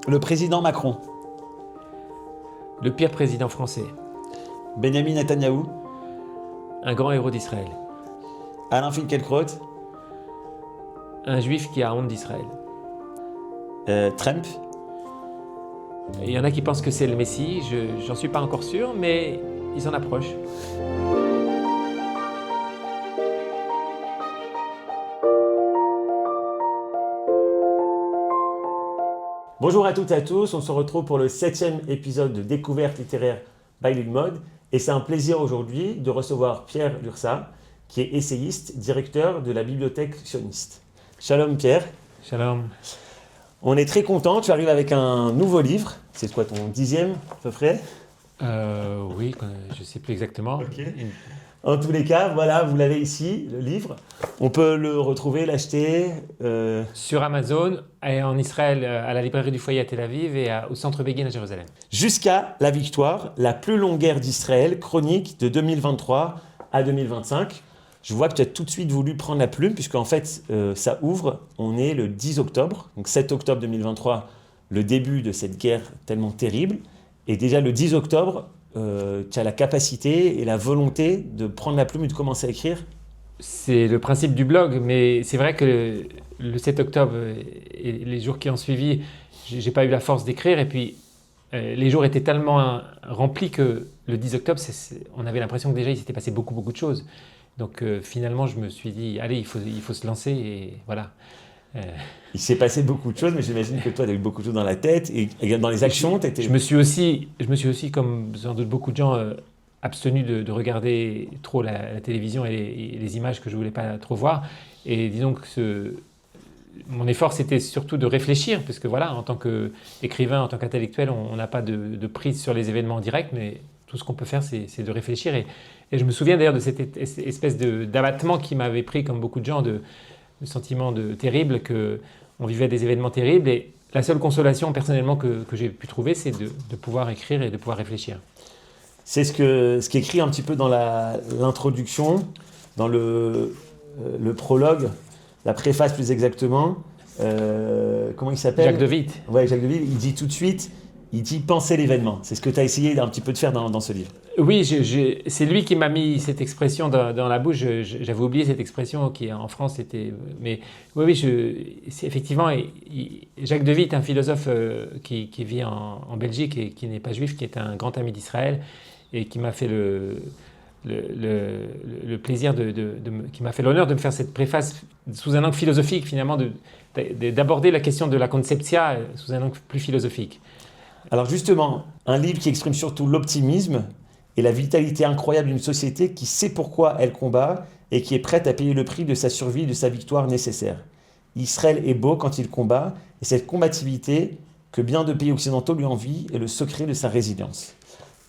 Le président Macron. Le pire président français. Benjamin Netanyahou. Un grand héros d'Israël. Alain Finkielkraut. Un juif qui a honte d'Israël. Trump. Il y en a qui pensent que c'est le Messie, j'en suis pas encore sûr, mais ils s'en approchent. Bonjour à toutes et à tous, on se retrouve pour le 7e épisode de Découverte littéraire by Lilmod. Et c'est un plaisir aujourd'hui de recevoir Pierre Lursa, qui est essayiste, directeur de la bibliothèque sioniste. Shalom Pierre. Shalom. On est très content, tu arrives avec un nouveau livre. C'est quoi, ton 10e à peu près? Oui, je ne sais plus exactement. Okay. En tous les cas, voilà, vous l'avez ici, le livre. On peut le retrouver, l'acheter sur Amazon, et en Israël, à la librairie du Foyer à Tel Aviv et au centre Begin à Jérusalem. Jusqu'à la victoire, la plus longue guerre d'Israël, chronique de 2023 à 2025. Je vois que tu as tout de suite voulu prendre la plume, puisqu'en fait, ça ouvre, on est le 10 octobre, donc 7 octobre 2023, le début de cette guerre tellement terrible. Et déjà le 10 octobre, tu as la capacité et la volonté de prendre la plume et de commencer à écrire. C'est le principe du blog, mais c'est vrai que le 7 octobre et les jours qui ont suivi, j'ai pas eu la force d'écrire. Et puis, les jours étaient tellement remplis que le 10 octobre, on avait l'impression que déjà il s'était passé beaucoup de choses. Donc finalement, je me suis dit, allez, il faut se lancer et voilà. Il s'est passé beaucoup de choses, mais j'imagine que toi, tu as eu beaucoup de choses dans la tête et dans les actions, tu étais... Je me suis aussi, comme sans doute beaucoup de gens, abstenu de regarder trop la télévision et les images que je ne voulais pas trop voir. Et disons que mon effort, c'était surtout de réfléchir, parce que voilà, en tant qu'écrivain, en tant qu'intellectuel, on n'a pas de prise sur les événements en direct, mais tout ce qu'on peut faire, c'est de réfléchir. Et je me souviens d'ailleurs de cette espèce d'abattement qui m'avait pris, comme beaucoup de gens, de sentiment terrible, qu'on vivait des événements terribles. Et la seule consolation, personnellement, que j'ai pu trouver, c'est de pouvoir écrire et de pouvoir réfléchir. C'est ce qui est écrit un petit peu dans l'introduction, dans le prologue, la préface plus exactement. Comment il s'appelle? Jacques de Witte. Ouais, Jacques de Witte, il dit tout de suite, il dit penser l'événement. C'est ce que tu as essayé un petit peu de faire dans ce livre. Oui, c'est lui qui m'a mis cette expression dans la bouche. J'avais oublié cette expression qui en France était... Mais oui, c'est effectivement, Jacques de Witte, un philosophe qui vit en Belgique et qui n'est pas juif, qui est un grand ami d'Israël et qui m'a fait le plaisir qui m'a fait l'honneur de me faire cette préface sous un angle philosophique, finalement, d'aborder la question de la conceptia sous un angle plus philosophique. Alors justement, un livre qui exprime surtout l'optimisme et la vitalité incroyable d'une société qui sait pourquoi elle combat et qui est prête à payer le prix de sa survie et de sa victoire nécessaire. Israël est beau quand il combat, et cette combativité que bien de pays occidentaux lui envient est le secret de sa résilience.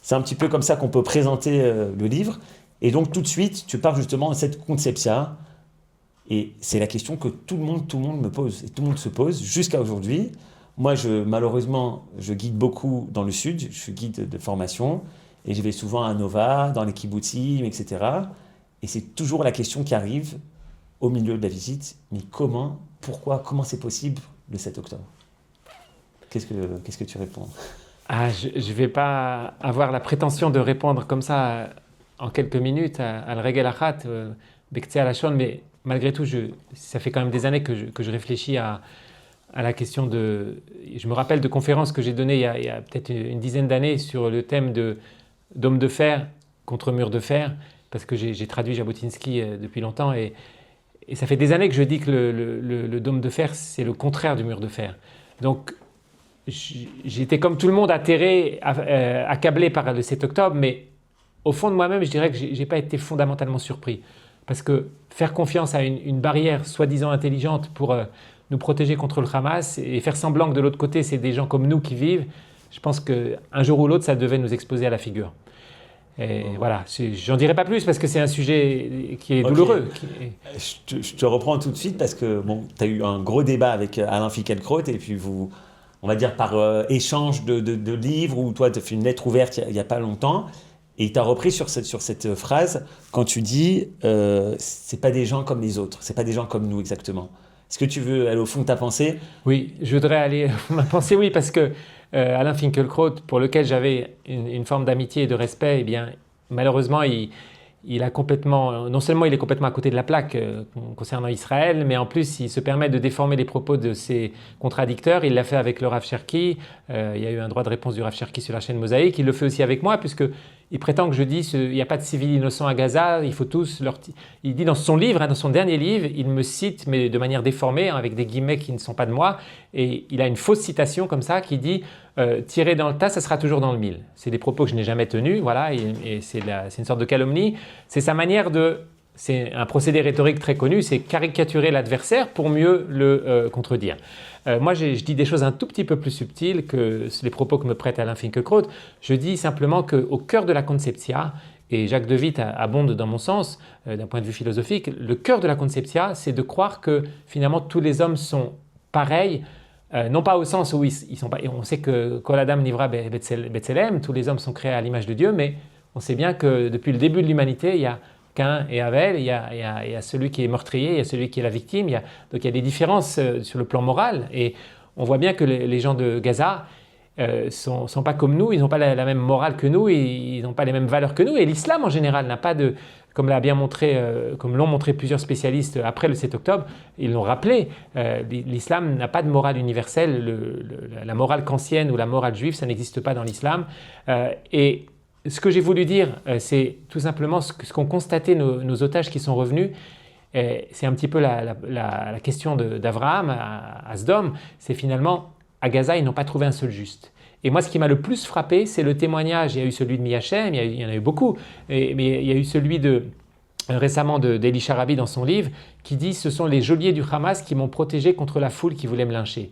C'est un petit peu comme ça qu'on peut présenter le livre. Et donc tout de suite, tu parles justement de cette conceptia. Et c'est la question que tout le monde me pose, et tout le monde se pose jusqu'à aujourd'hui. Moi, malheureusement, je guide beaucoup dans le sud, je suis guide de formation, et je vais souvent à Nova, dans les kibbutzim, etc. Et c'est toujours la question qui arrive au milieu de la visite, mais comment, pourquoi, comment c'est possible le 7 octobre? Qu'est-ce que tu réponds? Je ne vais pas avoir la prétention de répondre comme ça en quelques minutes à al-regel achat, bektseh alashon, mais malgré tout, ça fait quand même des années que je réfléchis à la question de... Je me rappelle de conférences que j'ai données il y a peut-être une dizaine d'années sur le thème d'homme de fer contre mur de fer, parce que j'ai traduit Jabotinsky depuis longtemps, et ça fait des années que je dis que le dôme de fer, c'est le contraire du mur de fer. Donc, j'étais comme tout le monde atterré, accablé par le 7 octobre, mais au fond de moi-même, je dirais que je n'ai pas été fondamentalement surpris. Parce que faire confiance à une barrière soi-disant intelligente pour nous protéger contre le Hamas et faire semblant que de l'autre côté, c'est des gens comme nous qui vivent, je pense qu'un jour ou l'autre, ça devait nous exposer à la figure. Et voilà, j'en dirai pas plus parce que c'est un sujet qui est douloureux. Je te reprends tout de suite parce que tu as eu un gros débat avec Alain Finkielkraut et puis vous, on va dire par échange de livres, ou toi tu as fait une lettre ouverte il n'y a pas longtemps, et tu as repris sur cette phrase quand tu dis c'est pas des gens comme les autres, c'est pas des gens comme nous exactement. Est-ce que tu veux aller au fond de ta pensée? Oui, je voudrais aller ma pensée, oui, parce que Alain Finkielkraut, pour lequel j'avais une forme d'amitié et de respect, eh bien, malheureusement, il a complètement, non seulement il est complètement à côté de la plaque concernant Israël, mais en plus il se permet de déformer les propos de ses contradicteurs. Il l'a fait avec le Rav Cherki. Il y a eu un droit de réponse du Rav Cherki sur la chaîne Mosaïque. Il le fait aussi avec moi, puisque il prétend que je dis il n'y a pas de civils innocents à Gaza. Il faut tous leur. Il dit dans son livre, dans son dernier livre, il me cite, mais de manière déformée, avec des guillemets qui ne sont pas de moi. Et il a une fausse citation comme ça qui dit tirer dans le tas, ça sera toujours dans le mille. C'est des propos que je n'ai jamais tenus, voilà, et c'est une sorte de calomnie. C'est sa manière de. C'est un procédé rhétorique très connu, c'est caricaturer l'adversaire pour mieux le contredire. Moi, je dis des choses un tout petit peu plus subtiles que les propos que me prête Alain Finkielkraut. Je dis simplement qu'au cœur de la conceptia, et Jacques de Witt abonde dans mon sens, d'un point de vue philosophique, le cœur de la conceptia, c'est de croire que finalement tous les hommes sont pareils, non pas au sens où ils sont pas. On sait que Kol Adam Nivra B'Tselem, tous les hommes sont créés à l'image de Dieu, mais on sait bien que depuis le début de l'humanité, il y a Caïn et Abel, il y a celui qui est meurtrier, il y a celui qui est la victime, donc il y a des différences sur le plan moral, et on voit bien que les gens de Gaza sont pas comme nous, ils n'ont pas la même morale que nous, ils n'ont pas les mêmes valeurs que nous, et l'islam en général n'a pas de, comme l'a bien montré, comme l'ont montré plusieurs spécialistes après le 7 octobre, ils l'ont rappelé, l'islam n'a pas de morale universelle, la morale kantienne ou la morale juive, ça n'existe pas dans l'islam, et ce que j'ai voulu dire, c'est tout simplement ce qu'ont constaté nos otages qui sont revenus. C'est un petit peu la question d'Abraham à Sdom. C'est finalement, à Gaza, ils n'ont pas trouvé un seul juste. Et moi, ce qui m'a le plus frappé, c'est le témoignage. Il y a eu celui de Miachem, il y en a eu beaucoup, mais il y a eu celui récemment d'Eli Sharabi dans son livre, qui dit « Ce sont les geôliers du Hamas qui m'ont protégé contre la foule qui voulait me lyncher ».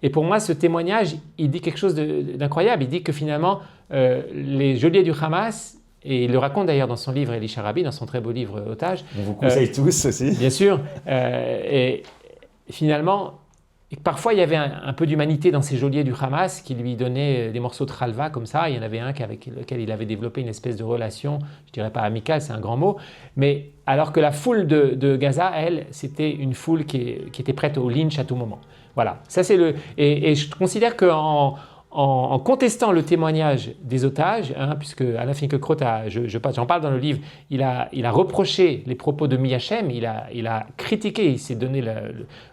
Et pour moi, ce témoignage, il dit quelque chose d'incroyable. Il dit que finalement, les geôliers du Hamas, et il le raconte d'ailleurs dans son livre Eli Sharabi, dans son très beau livre Otage. On vous conseille tous aussi. Bien sûr. Et finalement, parfois il y avait un peu d'humanité dans ces geôliers du Hamas qui lui donnaient des morceaux de halva comme ça. Il y en avait un avec lequel il avait développé une espèce de relation, je dirais pas amicale, c'est un grand mot, mais alors que la foule de Gaza, elle, c'était une foule qui était prête au lynch à tout moment. Voilà, ça c'est et je considère qu'en contestant le témoignage des otages, puisque Alain Finkielkraut, j'en parle dans le livre, il a reproché les propos de Miachem, il a critiqué, il s'est donné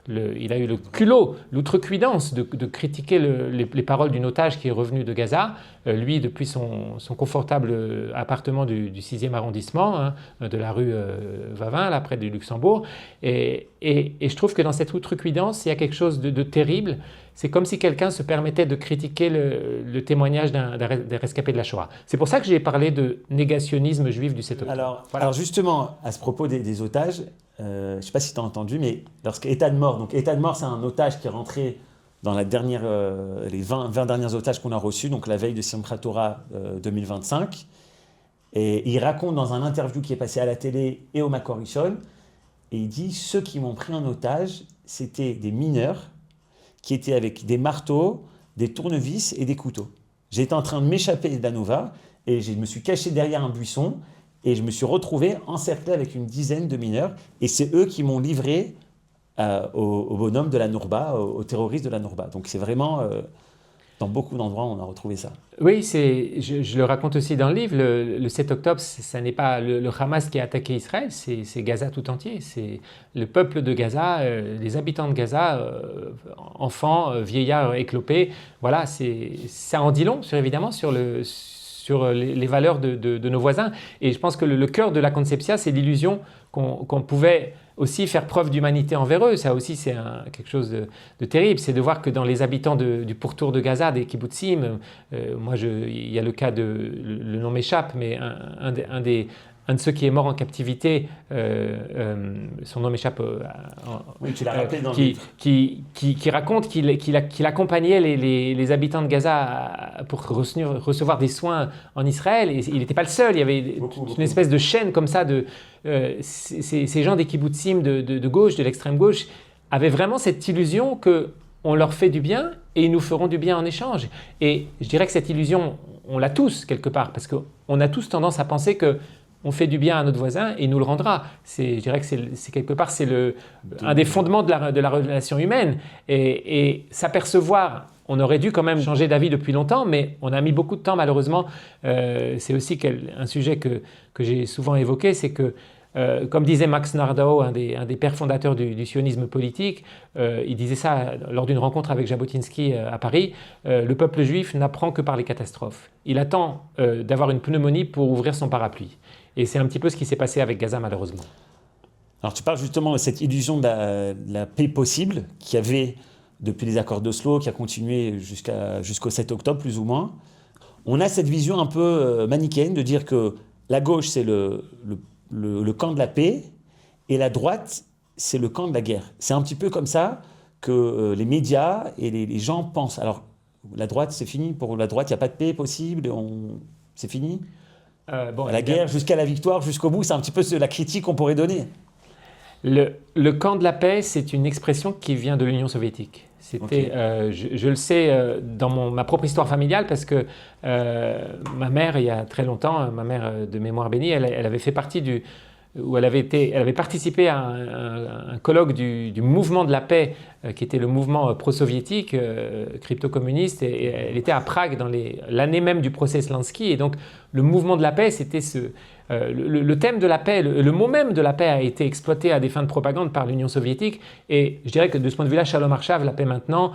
il a eu le culot, l'outrecuidance de critiquer les paroles d'une otage qui est revenue de Gaza, lui depuis son confortable appartement du 6e arrondissement, de la rue Vavin, là près du Luxembourg, et je trouve que dans cette outrecuidance, il y a quelque chose de terrible. C'est comme si quelqu'un se permettait de critiquer le témoignage des rescapés de la Shoah. C'est pour ça que j'ai parlé de négationnisme juif du 7 octobre. Alors justement, à ce propos des otages, je ne sais pas si tu as entendu, mais lorsqu'État de mort, donc État de mort, c'est un otage qui est rentré dans les 20 derniers otages qu'on a reçus, donc la veille de Simchat Torah 2025. Et il raconte dans un interview qui est passé à la télé et au Makor Rishon, et il dit « Ceux qui m'ont pris en otage, c'était des mineurs qui étaient avec des marteaux, des tournevis et des couteaux. J'étais en train de m'échapper d'Anova et je me suis caché derrière un buisson et je me suis retrouvé encerclé avec une dizaine de mineurs et c'est eux qui m'ont livré au bonhomme de la Nourba, aux terroristes de la Nourba. Donc c'est vraiment, dans beaucoup d'endroits, on a retrouvé ça. Oui, je le raconte aussi dans le livre, le 7 octobre, ça n'est pas le Hamas qui a attaqué Israël, c'est Gaza tout entier. C'est le peuple de Gaza, les habitants de Gaza, enfants, vieillards éclopés. Voilà, ça en dit long, évidemment, sur les valeurs de nos voisins. Et je pense que le cœur de la conceptia, c'est l'illusion qu'on pouvait aussi faire preuve d'humanité envers eux. Ça aussi, c'est quelque chose de terrible. C'est de voir que dans les habitants du pourtour de Gaza, des kibbutzim, il y a le cas le nom m'échappe, mais un de ceux qui est mort en captivité, son nom m'échappe, oui, tu l'as rappelé dans le livre. Qui raconte qu'il accompagnait les habitants de Gaza pour recevoir des soins en Israël. Et il n'était pas le seul, il y avait une espèce de chaîne comme ça. Ces gens des kibbutzim de gauche, de l'extrême gauche, avaient vraiment cette illusion qu'on leur fait du bien et ils nous feront du bien en échange. Et je dirais que cette illusion, on l'a tous quelque part, parce qu'on a tous tendance à penser que on fait du bien à notre voisin et il nous le rendra. Je dirais que c'est quelque part un des fondements de la relation humaine. Et s'apercevoir, on aurait dû quand même changer d'avis depuis longtemps, mais on a mis beaucoup de temps malheureusement. C'est aussi un sujet que j'ai souvent évoqué, c'est que comme disait Max Nardau, un des pères fondateurs du sionisme politique, il disait ça lors d'une rencontre avec Jabotinsky à Paris, le peuple juif n'apprend que par les catastrophes. Il attend d'avoir une pneumonie pour ouvrir son parapluie. Et c'est un petit peu ce qui s'est passé avec Gaza malheureusement. Alors tu parles justement de cette illusion de la paix possible qu'il y avait depuis les accords d'Oslo, qui a continué jusqu'au 7 octobre plus ou moins. On a cette vision un peu manichéenne de dire que la gauche c'est le camp de la paix, et la droite, c'est le camp de la guerre. C'est un petit peu comme ça que les médias et les gens pensent. Alors, la droite, c'est fini. Pour la droite, il n'y a pas de paix possible. C'est fini. La guerre jusqu'à la victoire, jusqu'au bout, c'est un petit peu la critique qu'on pourrait donner. Le camp de la paix, c'est une expression qui vient de l'Union soviétique. C'était, je le sais dans ma propre histoire familiale parce que ma mère, il y a très longtemps, ma mère de mémoire bénie, elle avait fait partie elle avait participé à un colloque du mouvement de la paix qui était le mouvement pro-soviétique, crypto-communiste, et elle était à Prague l'année même du procès Slansky, et donc le mouvement de la paix, c'était le thème de la paix, le mot même de la paix a été exploité à des fins de propagande par l'Union soviétique, et je dirais que de ce point de vue-là, Shalom Arshav, la paix maintenant,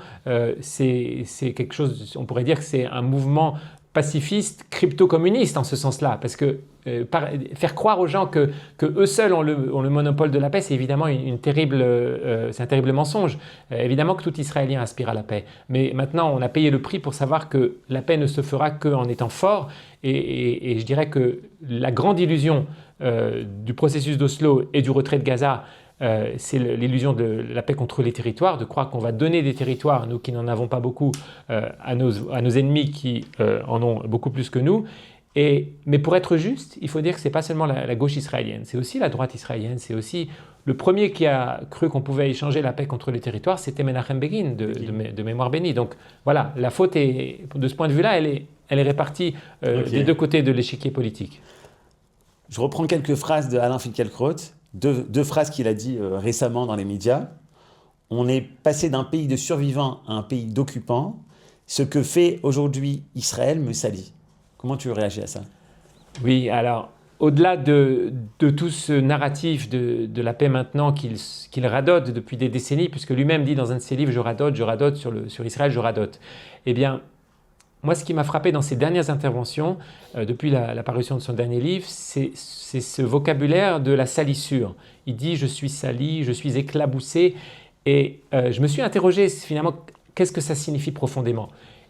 c'est quelque chose, on pourrait dire que c'est un mouvement pacifiste, crypto-communiste en ce sens-là, parce que faire croire aux gens que eux seuls ont le monopole de la paix, c'est évidemment c'est un terrible mensonge. Évidemment que tout Israélien aspire à la paix, mais maintenant on a payé le prix pour savoir que la paix ne se fera qu'en étant fort, et je dirais que la grande illusion du processus d'Oslo et du retrait de Gaza, c'est l'illusion de la paix contre les territoires, de croire qu'on va donner des territoires, nous qui n'en avons pas beaucoup, à nos ennemis qui en ont beaucoup plus que nous. Mais pour être juste, il faut dire que ce n'est pas seulement la gauche israélienne, c'est aussi la droite israélienne, c'est aussi le premier qui a cru qu'on pouvait échanger la paix contre les territoires, c'était Menachem Begin, de mémoire bénie. Donc voilà, la faute est, de ce point de vue-là, elle est répartie des deux côtés de l'échiquier politique. Je reprends quelques phrases de Alain Finkielkraut. Deux phrases qu'il a dit récemment dans les médias. On est passé d'un pays de survivants à un pays d'occupants. Ce que fait aujourd'hui Israël me salit. Comment tu réagis à ça ? Oui, alors, au-delà de tout ce narratif de la paix maintenant qu'il radote depuis des décennies, puisque lui-même dit dans un de ses livres « Je radote sur Israël, je radote ». Eh bien, moi, ce qui m'a frappé dans ses dernières interventions, depuis la parution de son dernier livre, c'est ce vocabulaire de la salissure. Il dit « je suis sali, je suis éclaboussé ». Et je me suis interrogé finalement, qu'est-ce que ça signifie profondément ?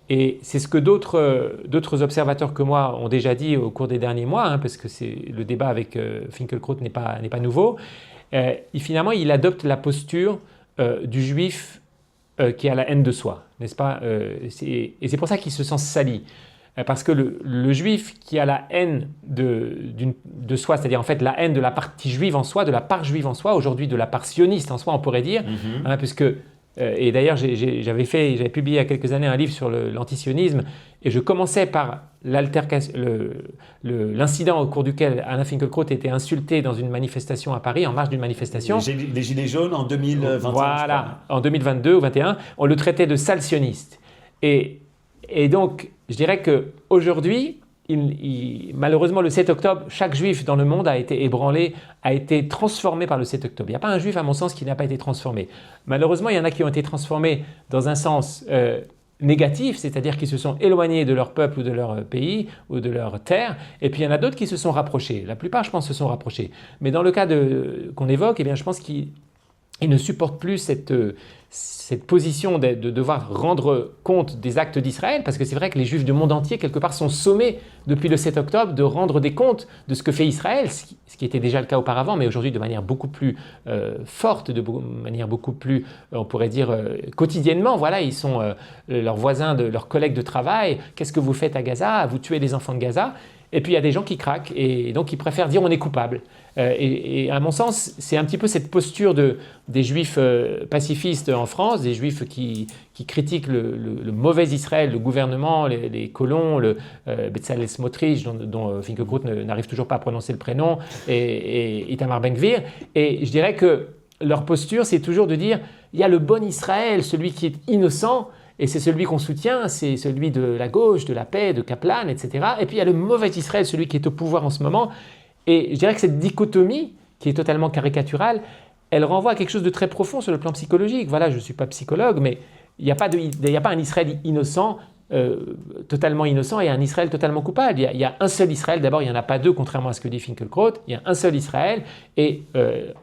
Et c'est ce que d'autres observateurs que moi ont déjà dit au cours des derniers mois, parce que le débat avec Finkielkraut n'est pas nouveau. Finalement, il adopte la posture du juif qui a la haine de soi, n'est-ce pas ? Et c'est pour ça qu'il se sent sali. Parce que le juif qui a la haine de soi, c'est-à-dire en fait la haine de la partie juive en soi, de la part juive en soi, aujourd'hui de la part sioniste en soi, on pourrait dire, puisque, et d'ailleurs j'avais publié il y a quelques années un livre sur l'antisionisme, et je commençais par l'incident au cours duquel Alain Finkielkraut était insulté dans une manifestation à Paris, en marge d'une manifestation. Les Gilets jaunes en 2021. Voilà, en 2022 ou 2021, on le traitait de sale sioniste. Et donc, je dirais qu'aujourd'hui, malheureusement, le 7 octobre, chaque juif dans le monde a été ébranlé, a été transformé par le 7 octobre. Il n'y a pas un juif, à mon sens, qui n'a pas été transformé. Malheureusement, il y en a qui ont été transformés dans un sens négatif, c'est-à-dire qui se sont éloignés de leur peuple ou de leur pays ou de leur terre, et puis il y en a d'autres qui se sont rapprochés. La plupart, je pense, se sont rapprochés. Mais dans le cas qu'on évoque, eh bien, je pense qu'ils ne supportent plus cette position de devoir rendre compte des actes d'Israël, parce que c'est vrai que les Juifs du monde entier, quelque part, sont sommés depuis le 7 octobre de rendre des comptes de ce que fait Israël, ce qui était déjà le cas auparavant, mais aujourd'hui de manière beaucoup plus forte, de manière beaucoup plus, on pourrait dire, quotidiennement. Voilà, ils sont leurs voisins, leurs collègues de travail. Qu'est-ce que vous faites à Gaza ? Vous tuez les enfants de Gaza ? Et puis il y a des gens qui craquent et donc ils préfèrent dire on est coupable. Et à mon sens, c'est un petit peu cette posture des juifs pacifistes en France, des juifs qui critiquent le mauvais Israël, le gouvernement, les colons, Bezalel Smotrich, dont Finkielkraut n'arrive toujours pas à prononcer le prénom, et Itamar Ben-Gvir. Et je dirais que leur posture, c'est toujours de dire, il y a le bon Israël, celui qui est innocent, et c'est celui qu'on soutient, c'est celui de la gauche, de la paix, de Kaplan, etc. Et puis il y a le mauvais Israël, celui qui est au pouvoir en ce moment. Et je dirais que cette dichotomie, qui est totalement caricaturale, elle renvoie à quelque chose de très profond sur le plan psychologique. Voilà, je ne suis pas psychologue, mais il n'y a pas un Israël innocent, totalement innocent, et un Israël totalement coupable. Il y a un seul Israël. D'abord, il n'y en a pas deux, contrairement à ce que dit Finkielkraut. Il y a un seul Israël, et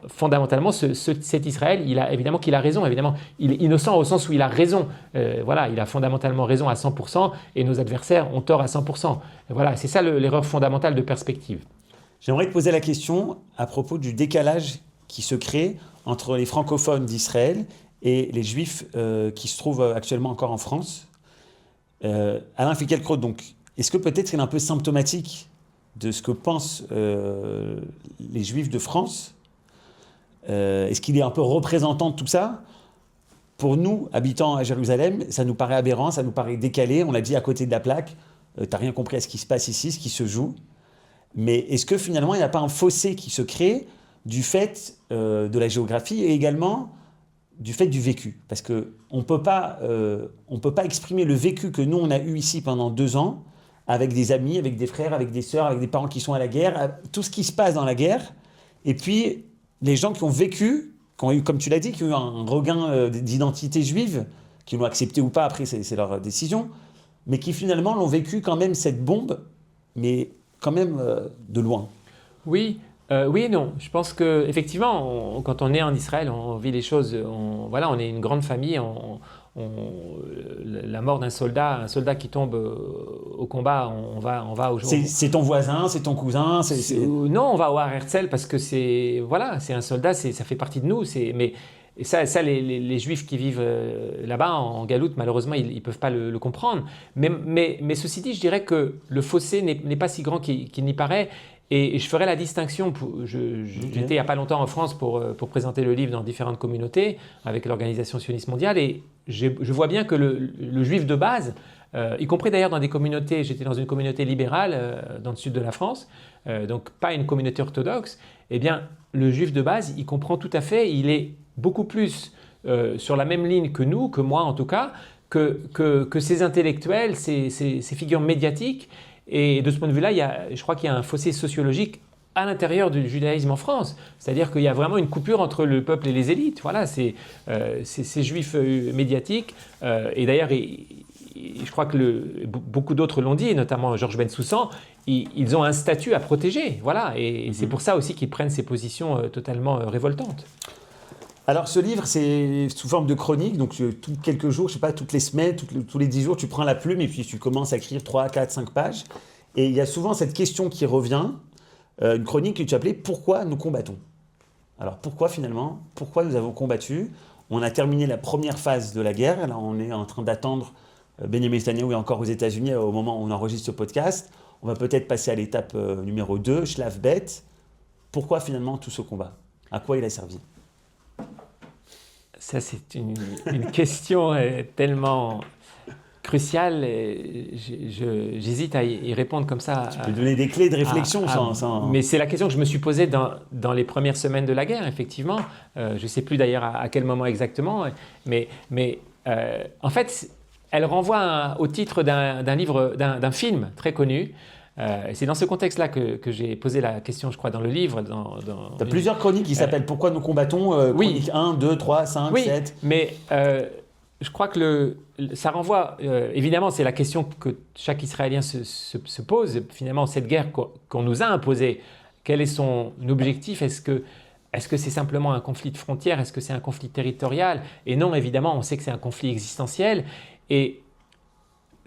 fondamentalement, cet Israël, évidemment qu'il a raison. Évidemment, il est innocent au sens où il a raison. Voilà, il a fondamentalement raison à 100%, et nos adversaires ont tort à 100%. Voilà, c'est ça l'erreur fondamentale de perspective. J'aimerais te poser la question à propos du décalage qui se crée entre les francophones d'Israël et les juifs qui se trouvent actuellement encore en France. Alain Finkielkraut, donc, est-ce que peut-être il est un peu symptomatique de ce que pensent les juifs de France? Est-ce qu'il est un peu représentant de tout ça? Pour nous, habitants à Jérusalem, ça nous paraît aberrant, ça nous paraît décalé. On l'a dit à côté de la plaque, t'as rien compris à ce qui se passe ici, ce qui se joue. Mais est-ce que finalement, il n'y a pas un fossé qui se crée du fait de la géographie et également du fait du vécu? Parce qu'on ne peut pas exprimer le vécu que nous, on a eu ici pendant 2 ans, avec des amis, avec des frères, avec des sœurs, avec des parents qui sont à la guerre, tout ce qui se passe dans la guerre. Et puis, les gens qui ont vécu, qui ont eu, comme tu l'as dit, qui ont eu un regain d'identité juive, qui l'ont accepté ou pas, après, c'est leur décision, mais qui finalement l'ont vécu quand même cette bombe, mais quand même de loin. Oui. Oui et non. Je pense qu'effectivement, quand on est en Israël, on vit les choses. On est une grande famille. La mort d'un soldat, un soldat qui tombe au combat, on va au jour. C'est ton voisin, c'est ton cousin. Non, on va au Har Herzl parce que c'est un soldat, ça fait partie de nous. Mais ça les Juifs qui vivent là-bas en Galoute, malheureusement, ils ne peuvent pas le comprendre. Mais ceci dit, je dirais que le fossé n'est pas si grand qu'il n'y paraît. Et je ferai la distinction, j'étais il n'y a pas longtemps en France pour présenter le livre dans différentes communautés avec l'Organisation sioniste mondiale, et je vois bien que le juif de base, y compris d'ailleurs dans des communautés, j'étais dans une communauté libérale dans le sud de la France, donc pas une communauté orthodoxe, eh bien le juif de base, il comprend tout à fait, il est beaucoup plus sur la même ligne que nous, que moi en tout cas, que ces intellectuels, ces figures médiatiques. Et de ce point de vue-là, je crois qu'il y a un fossé sociologique à l'intérieur du judaïsme en France. C'est-à-dire qu'il y a vraiment une coupure entre le peuple et les élites. Voilà, ces juifs médiatiques. Et d'ailleurs, je crois que beaucoup d'autres l'ont dit, notamment Georges Bensoussan, ils ont un statut à protéger. Voilà, et c'est pour ça aussi qu'ils prennent ces positions totalement révoltantes. Alors ce livre, c'est sous forme de chronique, donc quelques jours, je sais pas, toutes les semaines, tous les 10 jours, tu prends la plume et puis tu commences à écrire 3, 4, 5 pages. Et il y a souvent cette question qui revient, une chronique que tu appelais « Pourquoi nous combattons ?» Alors pourquoi finalement? Pourquoi nous avons combattu? On a terminé la première phase de la guerre, là on est en train d'attendre Benyamin Netanyahou est encore aux États-Unis au moment où on enregistre ce podcast. On va peut-être passer à l'étape numéro 2, Shlav Bet. Pourquoi finalement tout ce combat? À quoi il a servi? Ça, c'est une question tellement cruciale. J'hésite à y répondre comme ça. Tu peux donner des clés de réflexion sans... Mais c'est la question que je me suis posée dans les premières semaines de la guerre, effectivement. Je ne sais plus d'ailleurs à quel moment exactement. Mais en fait, elle renvoie au titre d'un livre, d'un film très connu. C'est dans ce contexte-là que j'ai posé la question, je crois, dans le livre. Tu as plusieurs chroniques qui s'appellent « Pourquoi nous combattons ?» Chronique 1, 2, 3, 5, 7. Mais je crois que ça renvoie... évidemment, c'est la question que chaque Israélien se pose. Finalement, cette guerre qu'on nous a imposée, quel est son objectif? Est-ce que c'est simplement un conflit de frontières? Est-ce que c'est un conflit territorial? Et non, évidemment, on sait que c'est un conflit existentiel. Et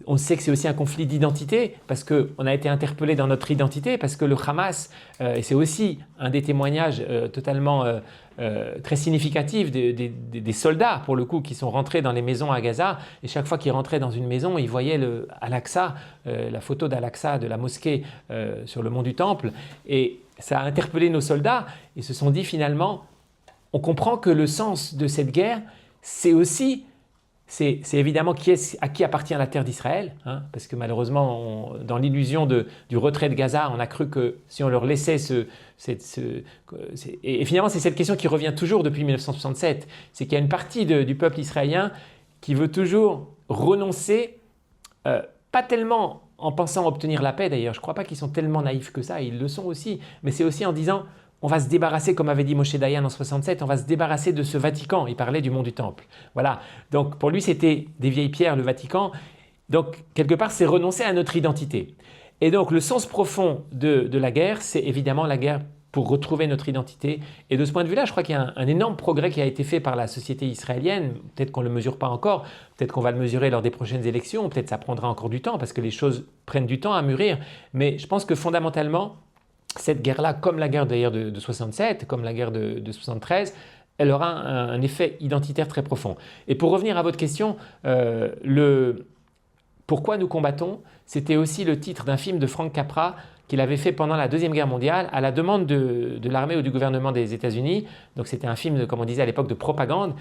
on sait que c'est aussi un conflit d'identité parce qu'on a été interpellé dans notre identité, parce que le Hamas, et c'est aussi un des témoignages totalement très significatifs des soldats, pour le coup, qui sont rentrés dans les maisons à Gaza, et chaque fois qu'ils rentraient dans une maison, ils voyaient Al-Aqsa, la photo d'Al-Aqsa, de la mosquée sur le mont du Temple, et ça a interpellé nos soldats, et se sont dit finalement, on comprend que le sens de cette guerre, c'est aussi, c'est évidemment à qui appartient la terre d'Israël, hein, parce que malheureusement, dans l'illusion du retrait de Gaza, on a cru que si on leur laissait et finalement, c'est cette question qui revient toujours depuis 1967, c'est qu'il y a une partie du peuple israélien qui veut toujours renoncer, pas tellement en pensant obtenir la paix d'ailleurs, je ne crois pas qu'ils sont tellement naïfs que ça, ils le sont aussi, mais c'est aussi en disant on va se débarrasser, comme avait dit Moshe Dayan en 67, on va se débarrasser de ce Vatican. Il parlait du mont du Temple. Voilà. Donc pour lui, c'était des vieilles pierres, le Vatican. Donc quelque part, c'est renoncer à notre identité. Et donc le sens profond de la guerre, c'est évidemment la guerre pour retrouver notre identité. Et de ce point de vue-là, je crois qu'il y a un énorme progrès qui a été fait par la société israélienne. Peut-être qu'on ne le mesure pas encore, peut-être qu'on va le mesurer lors des prochaines élections, peut-être ça prendra encore du temps, parce que les choses prennent du temps à mûrir. Mais je pense que fondamentalement, cette guerre-là, comme la guerre d'ailleurs de 67, comme la guerre de 73, elle aura un effet identitaire très profond. Et pour revenir à votre question, pourquoi nous combattons, c'était aussi le titre d'un film de Frank Capra qu'il avait fait pendant la Deuxième Guerre mondiale à la demande de l'armée ou du gouvernement des États-Unis. Donc c'était un film, comme on disait à l'époque, de propagande,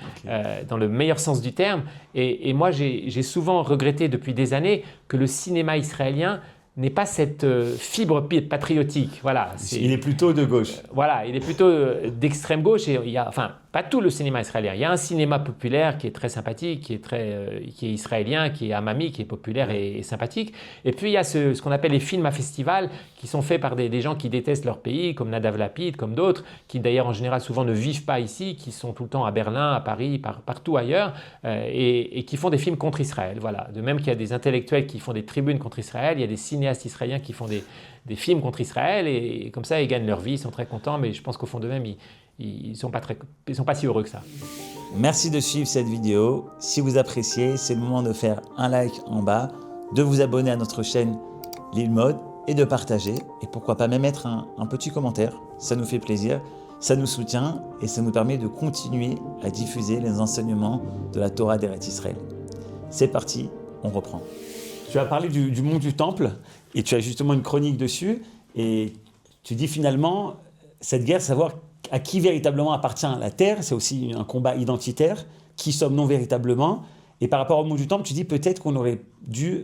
dans le meilleur sens du terme. Et moi, j'ai souvent regretté depuis des années que le cinéma israélien n'est pas cette fibre patriotique. Voilà, il est plutôt de gauche. Voilà, il est plutôt d'extrême gauche. Et il y a, enfin, pas tout le cinéma israélien. Il y a un cinéma populaire qui est très sympathique, qui est israélien, qui est amami, qui est populaire et sympathique. Et puis il y a ce qu'on appelle les films à festival, qui sont faits par des gens qui détestent leur pays, comme Nadav Lapid, comme d'autres, qui d'ailleurs en général souvent ne vivent pas ici, qui sont tout le temps à Berlin, à Paris, partout ailleurs, et qui font des films contre Israël. Voilà. De même qu'il y a des intellectuels qui font des tribunes contre Israël, il y a des cinéastes israéliens qui font des films contre Israël, et comme ça ils gagnent leur vie, ils sont très contents, mais je pense qu'au fond d'eux-mêmes, ils sont pas si heureux que ça. Merci de suivre cette vidéo. Si vous appréciez, c'est le moment de faire un like en bas, de vous abonner à notre chaîne Lil Mode et de partager. Et pourquoi pas même mettre un petit commentaire. Ça nous fait plaisir, ça nous soutient et ça nous permet de continuer à diffuser les enseignements de la Torah d'Eretz Israël. C'est parti, on reprend. Tu as parlé du mont du Temple et tu as justement une chronique dessus. Et tu dis finalement, cette guerre, savoir à qui véritablement appartient la terre, c'est aussi un combat identitaire. Qui sommes-nous véritablement? Et par rapport au mont du Temple, tu dis peut-être qu'on aurait dû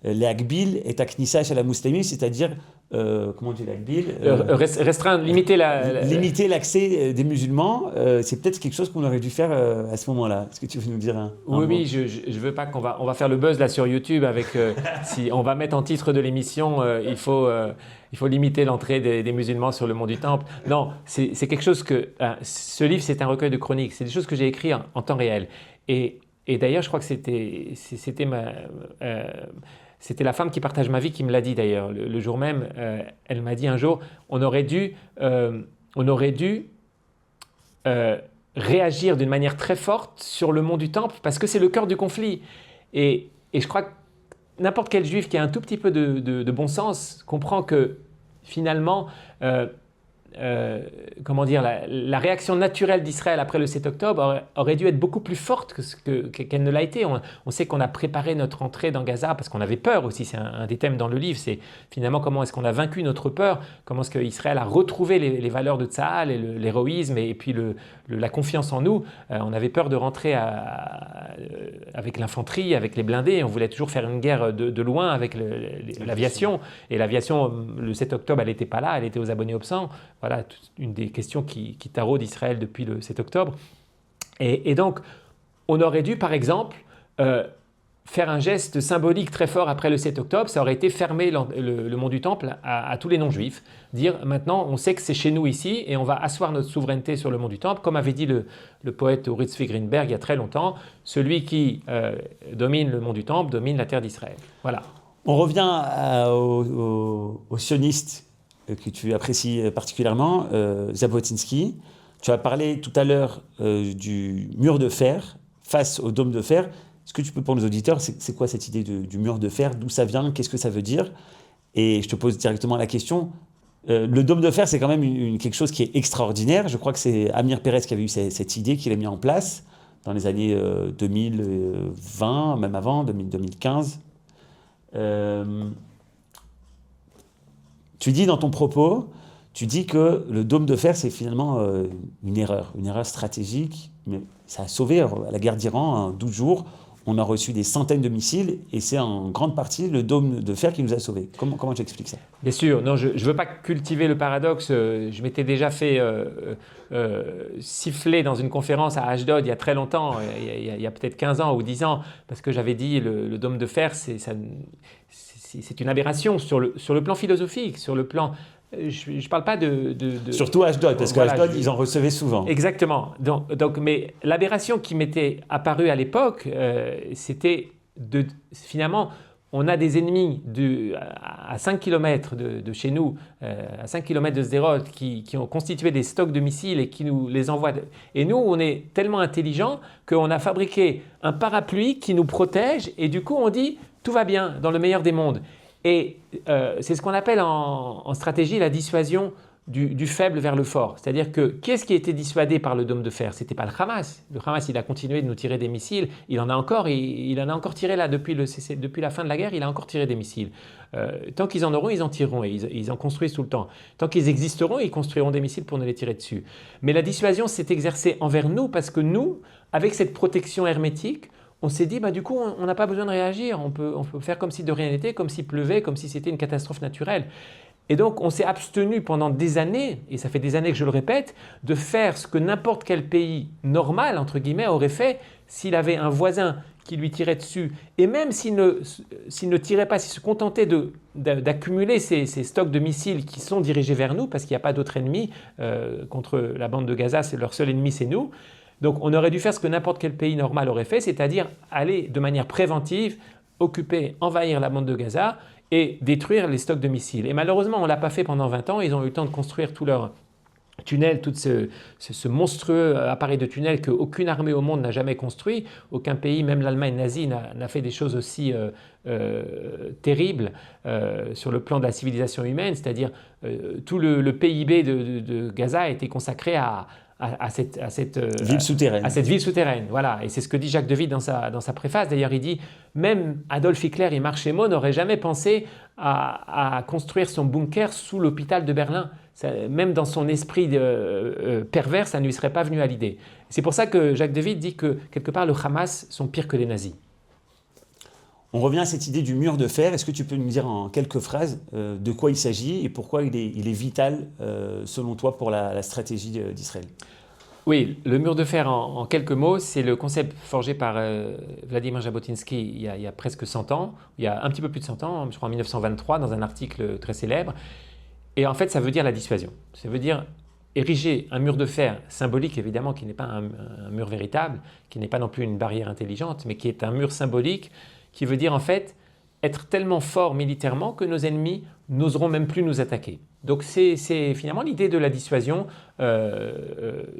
l'Agbil et Taknissa chez la Moustamim, c'est-à-dire, comment on dit l'Agbil Restreindre, limiter l'accès des musulmans, c'est peut-être quelque chose qu'on aurait dû faire à ce moment-là. Est-ce que tu veux nous dire un mot? Oui, je veux pas qu'on va faire le buzz là sur YouTube avec, si on va mettre en titre de l'émission, il faut limiter l'entrée des musulmans sur le mont du Temple. Non, c'est quelque chose que, ce livre c'est un recueil de chroniques, c'est des choses que j'ai écrites en temps réel. Et d'ailleurs, je crois que c'était la femme qui partage ma vie qui me l'a dit d'ailleurs. Le jour même, elle m'a dit un jour, on aurait dû réagir d'une manière très forte sur le mont du Temple parce que c'est le cœur du conflit. Et je crois que n'importe quel juif qui a un tout petit peu de bon sens comprend que finalement, comment dire, la réaction naturelle d'Israël après le 7 octobre aurait dû être beaucoup plus forte qu'elle ne l'a été. On sait qu'on a préparé notre entrée dans Gaza parce qu'on avait peur aussi. C'est un des thèmes dans le livre. C'est finalement comment est-ce qu'on a vaincu notre peur, comment est-ce qu'Israël a retrouvé les valeurs de Tsahal et l'héroïsme et puis la confiance en nous. On avait peur de rentrer avec l'infanterie, avec les blindés. On voulait toujours faire une guerre de loin avec l'aviation. Et l'aviation, le 7 octobre, elle n'était pas là, elle était aux abonnés absents. Voilà, une des questions qui taraudent d'Israël depuis le 7 octobre. Et donc, on aurait dû, par exemple, faire un geste symbolique très fort après le 7 octobre. Ça aurait été fermer le mont du Temple à tous les non-juifs. Dire, maintenant, on sait que c'est chez nous ici et on va asseoir notre souveraineté sur le mont du Temple. Comme avait dit le poète Uri Tzvi Greenberg il y a très longtemps, celui qui domine le mont du Temple domine la terre d'Israël. Voilà. On revient aux sionistes que tu apprécies particulièrement, Jabotinsky. Tu as parlé tout à l'heure du mur de fer face au dôme de fer. Est-ce que tu peux pour nos auditeurs, c'est quoi cette idée du mur de fer? D'où ça vient? Qu'est-ce que ça veut dire? Et je te pose directement la question. Le dôme de fer, c'est quand même quelque chose qui est extraordinaire. Je crois que c'est Amir Pérez qui avait eu cette idée, qu'il a mis en place dans les années 2020, même avant, 2015. Tu dis dans ton propos, tu dis que le dôme de fer, c'est finalement une erreur stratégique. Mais ça a sauvé la guerre d'Iran en 12 jours. On a reçu des centaines de missiles et c'est en grande partie le dôme de fer qui nous a sauvés. Comment tu expliques ça? Bien sûr, non, je ne veux pas cultiver le paradoxe. Je m'étais déjà fait siffler dans une conférence à Ashdod il y a très longtemps, il y a peut-être 15 ans ou 10 ans, parce que j'avais dit le dôme de fer, c'est une aberration sur le plan philosophique, sur le plan... Je ne parle pas de... Surtout Ashdod, parce voilà, qu'Ashdod, ils en recevaient souvent. Exactement. Donc, mais l'aberration qui m'était apparue à l'époque, c'était finalement, on a des ennemis à 5 km de chez nous, à 5 km de Sderot, qui ont constitué des stocks de missiles et qui nous les envoient. Et nous, on est tellement intelligents qu'on a fabriqué un parapluie qui nous protège et du coup, on dit tout va bien dans le meilleur des mondes. Et c'est ce qu'on appelle en stratégie la dissuasion du faible vers le fort. C'est-à-dire que qu'est-ce qui a été dissuadé par le dôme de fer? Ce n'était pas le Hamas. Le Hamas, il a continué de nous tirer des missiles. Il en a encore tiré là depuis la fin de la guerre. Il a encore tiré des missiles. Tant qu'ils en auront, ils en tireront et ils en construisent tout le temps. Tant qu'ils existeront, ils construiront des missiles pour nous les tirer dessus. Mais la dissuasion s'est exercée envers nous parce que nous, avec cette protection hermétique, on s'est dit, du coup, on n'a pas besoin de réagir. On peut faire comme si de rien n'était, comme s'il pleuvait, comme si c'était une catastrophe naturelle. Et donc, on s'est abstenu pendant des années, et ça fait des années que je le répète, de faire ce que n'importe quel pays normal, entre guillemets, aurait fait s'il avait un voisin qui lui tirait dessus. Et même s'il ne tirait pas, s'il se contentait d'accumuler ces stocks de missiles qui sont dirigés vers nous, parce qu'il n'y a pas d'autre ennemi contre la bande de Gaza, leur seul ennemi, c'est nous. Donc, on aurait dû faire ce que n'importe quel pays normal aurait fait, c'est-à-dire aller de manière préventive, envahir la bande de Gaza et détruire les stocks de missiles. Et malheureusement, on ne l'a pas fait pendant 20 ans. Ils ont eu le temps de construire tout leur tunnel, tout ce monstrueux appareil de tunnel qu'aucune armée au monde n'a jamais construit. Aucun pays, même l'Allemagne nazie, n'a fait des choses aussi terribles sur le plan de la civilisation humaine. C'est-à-dire tout le PIB de Gaza a été consacré à cette ville souterraine. À cette ville souterraine, voilà. Et c'est ce que dit Jacques de Witte dans sa préface. D'ailleurs, il dit, même Adolf Hitler et Marc Chesneau n'auraient jamais pensé à construire son bunker sous l'hôpital de Berlin. Même dans son esprit pervers, ça ne lui serait pas venu à l'idée. C'est pour ça que Jacques de Witte dit que, quelque part, le Hamas sont pires que les nazis. On revient à cette idée du mur de fer. Est-ce que tu peux nous dire en quelques phrases de quoi il s'agit et pourquoi il est vital, selon toi, pour la stratégie d'Israël? Oui, le mur de fer, en quelques mots, c'est le concept forgé par Vladimir Jabotinsky il y a presque 100 ans, il y a un petit peu plus de 100 ans, je crois en 1923, dans un article très célèbre. Et en fait, ça veut dire la dissuasion. Ça veut dire ériger un mur de fer symbolique, évidemment, qui n'est pas un mur véritable, qui n'est pas non plus une barrière intelligente, mais qui est un mur symbolique, qui veut dire en fait être tellement fort militairement que nos ennemis n'oseront même plus nous attaquer. Donc c'est finalement l'idée de la dissuasion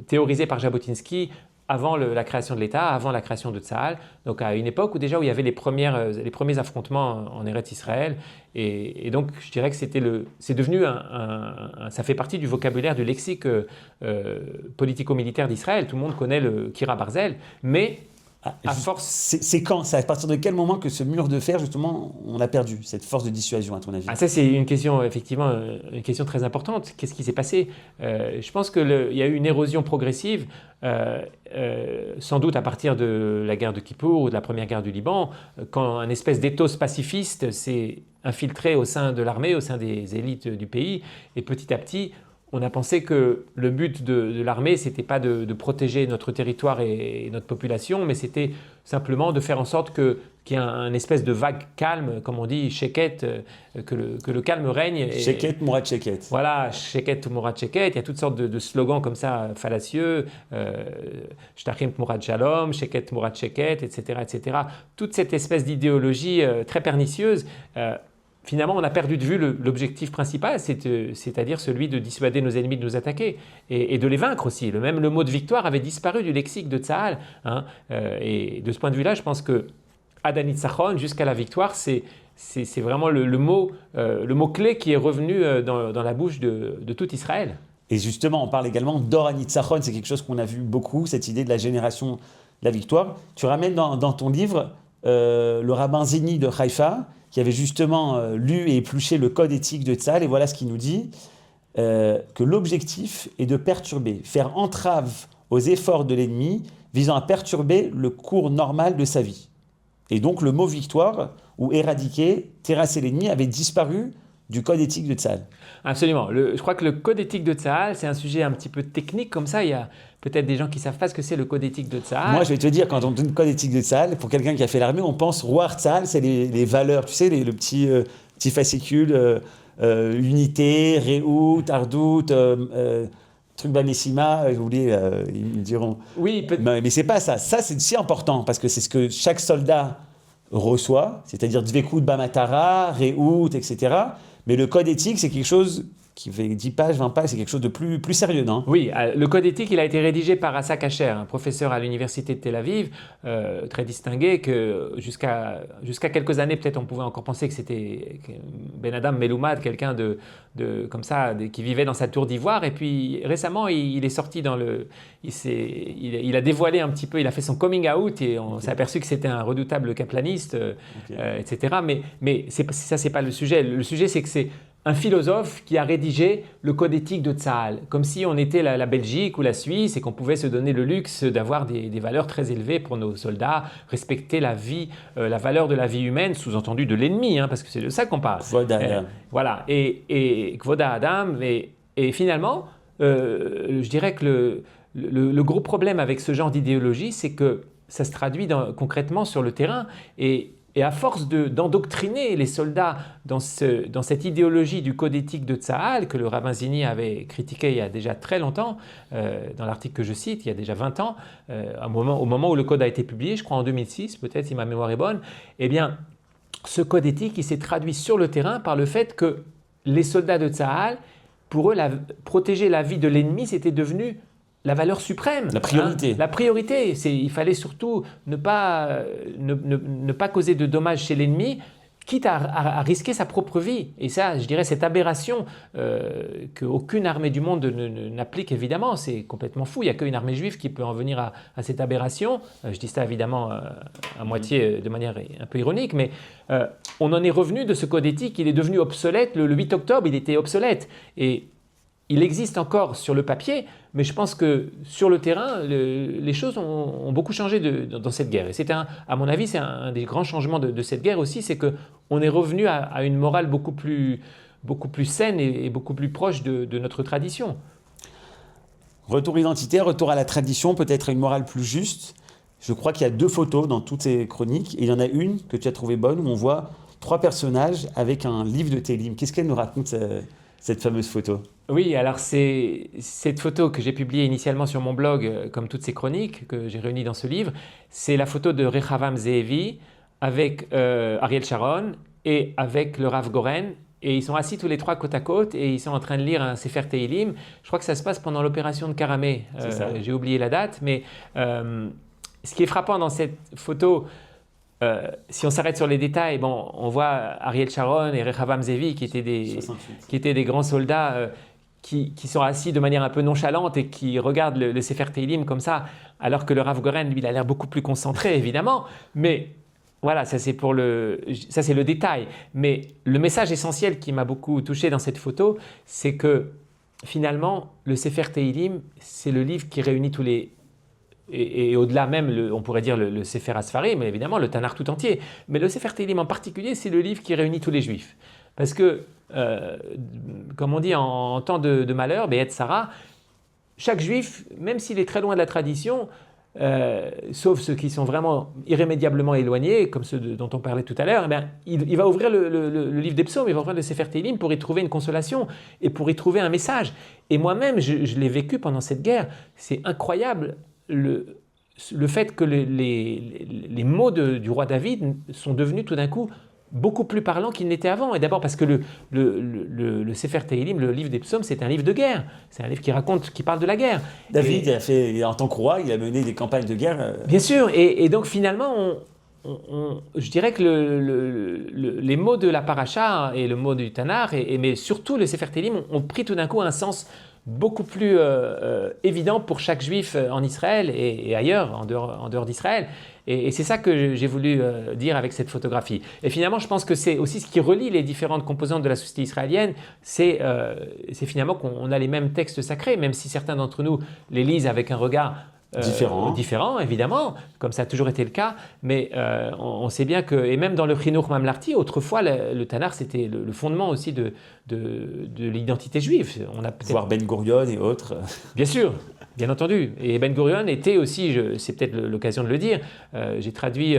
théorisée par Jabotinsky avant la création de l'État, avant la création de Tsahal, donc à une époque où déjà où il y avait les premiers affrontements en Eretz Israël, et donc je dirais que c'est devenu ça fait partie du vocabulaire, du lexique politico-militaire d'Israël. Tout le monde connaît le Kira Barzel, mais à force... C'est quand? C'est à partir de quel moment que ce mur de fer, justement, on a perdu cette force de dissuasion, à ton avis? Ça, c'est une question, effectivement, une question très importante. Qu'est-ce qui s'est passé? Je pense qu'il y a eu une érosion progressive, sans doute à partir de la guerre de Kippour ou de la première guerre du Liban, quand un espèce d'éthos pacifiste s'est infiltré au sein de l'armée, au sein des élites du pays, et petit à petit, on a pensé que le but de l'armée, ce n'était pas de protéger notre territoire et notre population, mais c'était simplement de faire en sorte qu'il y ait un espèce de vague calme, comme on dit, sheket, que le calme règne. Sheket, Mourad Sheket. Voilà, sheket, Mourad Sheket. Il y a toutes sortes de slogans comme ça, fallacieux. Shtachim Mourad Shalom, sheket, Mourad Sheket, etc., etc. Toute cette espèce d'idéologie très pernicieuse. Finalement, on a perdu de vue l'objectif principal, c'est-à-dire celui de dissuader nos ennemis de nous attaquer et de les vaincre aussi. Même le mot de victoire avait disparu du lexique de Tsahal. Et de ce point de vue-là, je pense que Ad Hanitzachon, jusqu'à la victoire, c'est vraiment le mot-clé qui est revenu dans la bouche de tout Israël. Et justement, on parle également d'Or Hanitzachon, c'est quelque chose qu'on a vu beaucoup, cette idée de la génération de la victoire. Tu ramènes dans ton livre le rabbin Zeni de Haïfa, qui avait justement lu et épluché le code éthique de Tsahal, et voilà ce qu'il nous dit, que l'objectif est de perturber, faire entrave aux efforts de l'ennemi visant à perturber le cours normal de sa vie. Et donc le mot victoire ou éradiquer, terrasser l'ennemi avait disparu du code éthique de Tsahal. Absolument. Je crois que le code éthique de Tsahal, c'est un sujet un petit peu technique comme ça. Il y a peut-être des gens qui ne savent pas ce que c'est le code éthique de Tsahal. Moi, je vais te dire, quand on dit code éthique de Tsahal, pour quelqu'un qui a fait l'armée, on pense Roar Tsahal, c'est les valeurs, tu sais, le petit fascicule, unité, Réout, Ardout, truc Banessima, j'ai oublié, ils me diront. Oui, mais c'est pas ça. Ça, c'est si important parce que c'est ce que chaque soldat reçoit, c'est-à-dire Dvekout Bamatara, Réout, etc. Mais le code éthique, c'est quelque chose qui fait 10 pages, 20 pages, c'est quelque chose de plus sérieux, non? Oui, le code éthique, il a été rédigé par Assa Kacher, un professeur à l'université de Tel Aviv, très distingué, que jusqu'à quelques années, peut-être on pouvait encore penser que c'était Ben Adam Meloumad, quelqu'un comme ça, qui vivait dans sa tour d'ivoire. Et puis récemment, il est sorti il a dévoilé un petit peu, il a fait son coming out et on s'est aperçu que c'était un redoutable caplaniste, etc. Mais ça, c'est pas le sujet. Le sujet, c'est que c'est un philosophe qui a rédigé le code éthique de Tsahal, comme si on était la Belgique ou la Suisse et qu'on pouvait se donner le luxe d'avoir des valeurs très élevées pour nos soldats, respecter la vie, la valeur de la vie humaine, sous-entendu de l'ennemi, parce que c'est de ça qu'on parle. Kvod Adam. Voilà, et Kvod Adam, et finalement, je dirais que le gros problème avec ce genre d'idéologie, c'est que ça se traduit concrètement sur le terrain, et à force d'endoctriner les soldats dans cette idéologie du code éthique de Tsahal, que le rabbin Zini avait critiqué il y a déjà très longtemps, dans l'article que je cite, il y a déjà 20 ans, au moment où le code a été publié, je crois en 2006, peut-être si ma mémoire est bonne, eh bien, ce code éthique, il s'est traduit sur le terrain par le fait que les soldats de Tsahal, pour eux, protéger la vie de l'ennemi, c'était devenu la valeur suprême. La priorité. La priorité. Il fallait surtout ne pas causer de dommages chez l'ennemi, quitte à risquer sa propre vie. Et ça, je dirais, cette aberration qu'aucune armée du monde n'applique, évidemment, c'est complètement fou. Il n'y a qu'une armée juive qui peut en venir à cette aberration. Je dis ça, évidemment, à moitié de manière un peu ironique, mais on en est revenu de ce code éthique. Il est devenu obsolète. Le 8 octobre, il était obsolète. Et il existe encore sur le papier, mais je pense que sur le terrain, les choses ont beaucoup changé dans cette guerre. Et à mon avis, c'est un des grands changements de cette guerre aussi, c'est qu'on est revenu à une morale beaucoup plus saine et beaucoup plus proche de notre tradition. Retour identitaire, retour à la tradition, peut-être à une morale plus juste. Je crois qu'il y a 2 photos dans toutes ces chroniques, et il y en a une que tu as trouvée bonne, où on voit 3 personnages avec un livre de Télim. Qu'est-ce qu'elle nous raconte, cette fameuse photo? Oui, alors c'est cette photo que j'ai publiée initialement sur mon blog, comme toutes ces chroniques que j'ai réunies dans ce livre, c'est la photo de Rechavam Zeevi avec Ariel Sharon et avec le Rav Goren. Et ils sont assis tous les 3 côte à côte et ils sont en train de lire un Sefer Teilim. Je crois que ça se passe pendant l'opération de Karamé. J'ai oublié la date, mais ce qui est frappant dans cette photo, si on s'arrête sur les détails, on voit Ariel Sharon et Rechavam Zeevi qui étaient des grands soldats qui sont assis de manière un peu nonchalante et qui regardent le Sefer Teilim comme ça, alors que le Rav Goren, lui, il a l'air beaucoup plus concentré, évidemment. Mais voilà, ça c'est le détail. Mais le message essentiel qui m'a beaucoup touché dans cette photo, c'est que finalement, le Sefer Teilim, c'est le livre qui réunit tous les... Et au-delà même, on pourrait dire le Sefer Asfarim, mais évidemment le Tanakh tout entier. Mais le Sefer Teilim en particulier, c'est le livre qui réunit tous les Juifs. Parce que, comme on dit en temps de malheur, Be'et Sarah, chaque Juif, même s'il est très loin de la tradition, sauf ceux qui sont vraiment irrémédiablement éloignés, comme ceux dont on parlait tout à l'heure, il va ouvrir le livre des psaumes, il va ouvrir le Sefer Teilim pour y trouver une consolation et pour y trouver un message. Et moi-même, je l'ai vécu pendant cette guerre. C'est incroyable. Le fait que les mots du roi David sont devenus tout d'un coup beaucoup plus parlants qu'ils n'étaient avant. Et d'abord parce que le Sefer Teilim, le livre des psaumes, c'est un livre de guerre. C'est un livre qui parle de la guerre. David, en tant que roi, il a mené des campagnes de guerre. Bien sûr. Et donc finalement, je dirais que les mots de la paracha et le mot du Tanakh, mais surtout le Sefer Teilim, ont pris tout d'un coup un sens beaucoup plus évident pour chaque juif en Israël et ailleurs, en dehors d'Israël. Et c'est ça que j'ai voulu dire avec cette photographie. Et finalement, je pense que c'est aussi ce qui relie les différentes composantes de la société israélienne, c'est finalement qu'on a les mêmes textes sacrés, même si certains d'entre nous les lisent avec un regard différents, évidemment, comme ça a toujours été le cas, mais on sait bien que, et même dans le Chinuch Mamlarti, autrefois, le Tanakh, c'était le fondement aussi de l'identité juive. On a Voir Ben Gurion et autres. Bien sûr, bien entendu. Et Ben Gurion était aussi, c'est peut-être l'occasion de le dire, j'ai traduit...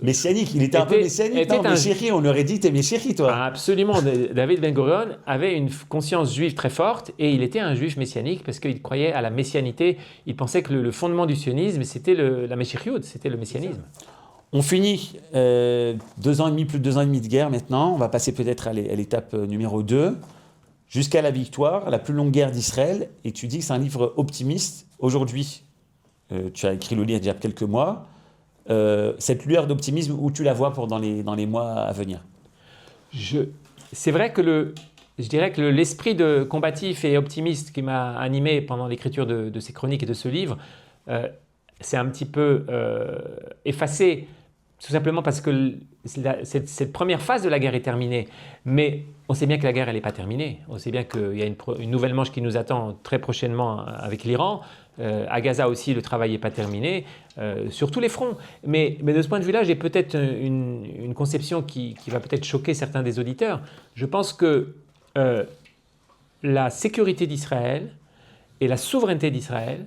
messianique, il était un peu messianique. Non, Méchéri, on aurait dit, t'es Méchéri, toi. Absolument. David Ben Gurion avait une conscience juive très forte et il était un juif messianique parce qu'il croyait à la messianité. Il pensait que le fondement du sionisme, c'était la Méchériout, c'était le messianisme. On finit 2 ans et demi, plus de 2 ans et demi de guerre maintenant. On va passer peut-être à l'étape numéro 2. Jusqu'à la victoire, la plus longue guerre d'Israël. Et tu dis que c'est un livre optimiste. Aujourd'hui, tu as écrit le livre il y a quelques mois. Cette lueur d'optimisme, où tu la vois dans les mois à venir? C'est vrai que je dirais que l'esprit de combatif et optimiste qui m'a animé pendant l'écriture de ces chroniques et de ce livre, c'est un petit peu effacé, tout simplement parce que cette première phase de la guerre est terminée. Mais on sait bien que la guerre, elle n'est pas terminée. On sait bien qu'il y a une nouvelle manche qui nous attend très prochainement avec l'Iran. À Gaza aussi, le travail n'est pas terminé, sur tous les fronts. Mais de ce point de vue-là, j'ai peut-être une conception qui va peut-être choquer certains des auditeurs. Je pense que la sécurité d'Israël et la souveraineté d'Israël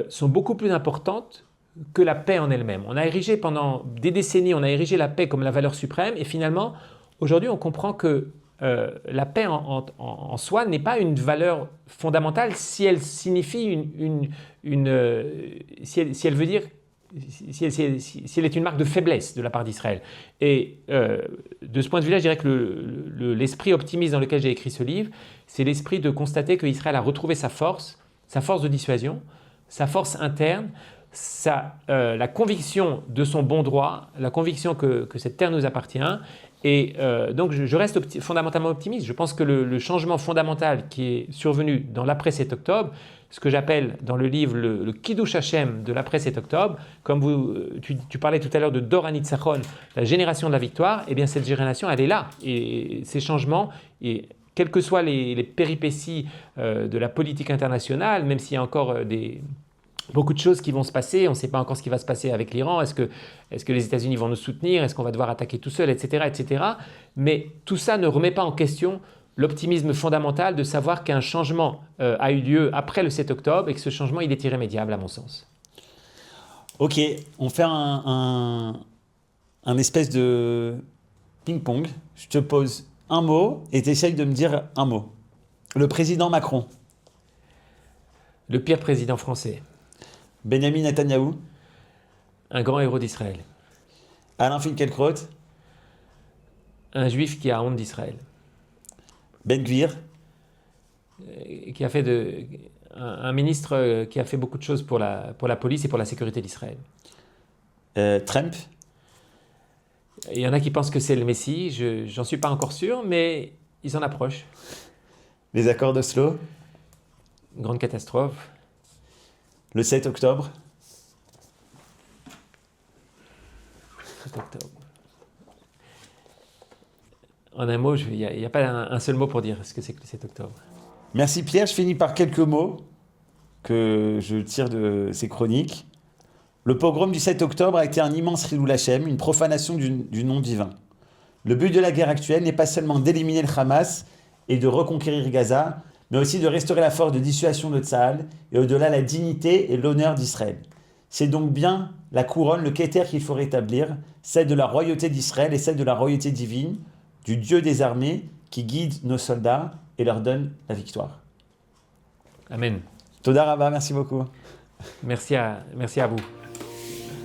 sont beaucoup plus importantes que la paix en elle-même. On a érigé pendant des décennies, on a érigé la paix comme la valeur suprême, et finalement, aujourd'hui, on comprend que la paix en soi n'est pas une valeur fondamentale si elle signifie si elle veut dire, si elle est une marque de faiblesse de la part d'Israël. Et de ce point de vue-là, je dirais que l'esprit optimiste dans lequel j'ai écrit ce livre, c'est l'esprit de constater qu'Israël a retrouvé sa force de dissuasion, sa force interne, la conviction de son bon droit, la conviction que cette terre nous appartient. Et donc je reste fondamentalement optimiste. Je pense que le changement fondamental qui est survenu dans l'après 7 octobre, ce que j'appelle dans le livre le Kiddush Hashem de l'après 7 octobre, comme tu parlais tout à l'heure de Dor HaNitzachon, la génération de la victoire, eh bien cette génération, elle est là. Et ces changements, et quelles que soient les péripéties de la politique internationale, même s'il y a encore beaucoup de choses qui vont se passer, on ne sait pas encore ce qui va se passer avec l'Iran, est-ce que les États-Unis vont nous soutenir, est-ce qu'on va devoir attaquer tout seul, etc., etc. Mais tout ça ne remet pas en question l'optimisme fondamental de savoir qu'un changement a eu lieu après le 7 octobre et que ce changement, il est irrémédiable à mon sens. Ok, on fait un espèce de ping-pong. Je te pose un mot et tu essayes de me dire un mot. Le président Macron. Le pire président français. Benjamin Netanyahou. Un grand héros d'Israël. Alain Finkielkraut. Un juif qui a honte d'Israël. Ben Gvir. Qui a fait un ministre qui a fait beaucoup de choses pour la police et pour la sécurité d'Israël. Trump. Il y en a qui pensent que c'est le Messie, j'en suis pas encore sûr, mais ils s'en approchent. Les accords d'Oslo. Une grande catastrophe. Le 7 octobre. 7 octobre. En un mot, il n'y a pas un seul mot pour dire ce que c'est que le 7 octobre. Merci Pierre, je finis par quelques mots que je tire de ces chroniques. Le pogrom du 7 octobre a été un immense Chilul Hashem, une profanation du nom divin. Le but de la guerre actuelle n'est pas seulement d'éliminer le Hamas et de reconquérir Gaza, mais aussi de restaurer la force de dissuasion de Tsahal et au-delà la dignité et l'honneur d'Israël. C'est donc bien la couronne, le Keter qu'il faut rétablir, celle de la royauté d'Israël et celle de la royauté divine, du Dieu des armées qui guide nos soldats et leur donne la victoire. Amen. Toda Rabba, merci beaucoup. Merci à vous.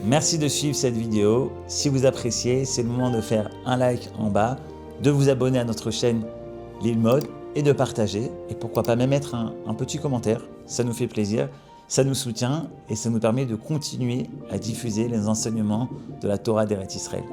Merci de suivre cette vidéo. Si vous appréciez, c'est le moment de faire un like en bas, de vous abonner à notre chaîne Lilmod et de partager. Et pourquoi pas même mettre un petit commentaire. Ça nous fait plaisir, ça nous soutient et ça nous permet de continuer à diffuser les enseignements de la Torah d'Eretz Israël.